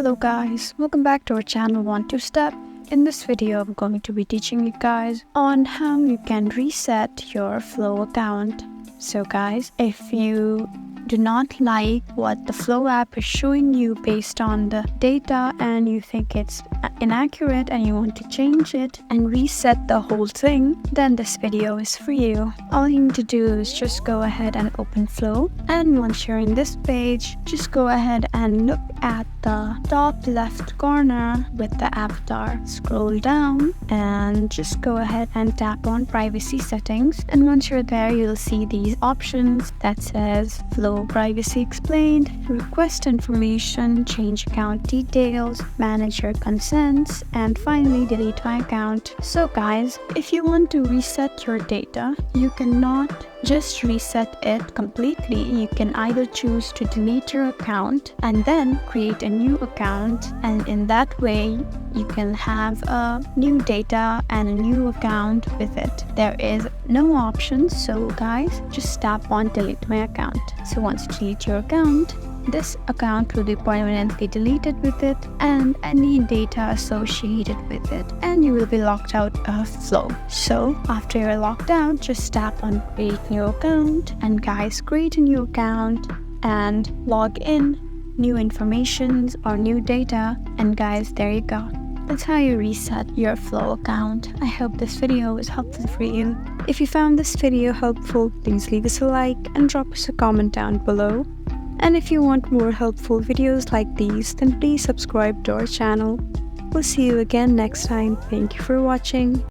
Hello guys, welcome back to our channel 1-2-Step. In this video, I'm going to be teaching you guys on how you can reset your Flow account. So guys, if you do not like what the Flow app is showing you based on the data and you think it's inaccurate and you want to change it and reset the whole thing, then this video is for you. All you need to do is just go ahead and open Flow, and once you're in this page, just go ahead and look at the top left corner with the avatar. Scroll down and just go ahead and tap on privacy settings, and once you're there, you'll see these options that says Flow privacy explained, request information, change account details, manage your consents, and finally delete my account. So guys, if you want to reset your data, you cannot just reset it completely. You can either choose to delete your account and then create a new account, and in that way you can have a new data and a new account with it. There is no option, so guys, just tap on delete my account. So once you delete your account, this account will be permanently deleted with it and any data associated with it, and you will be locked out of Flow. So after you're locked out, just tap on create new account, and guys, create a new account and log in new informations or new data, and guys, there you go. That's how you reset your Flow account. I hope this video was helpful for you. If you found this video helpful, please leave us a like and drop us a comment down below. And if you want more helpful videos like these, then please subscribe to our channel. We'll see you again next time. Thank you for watching.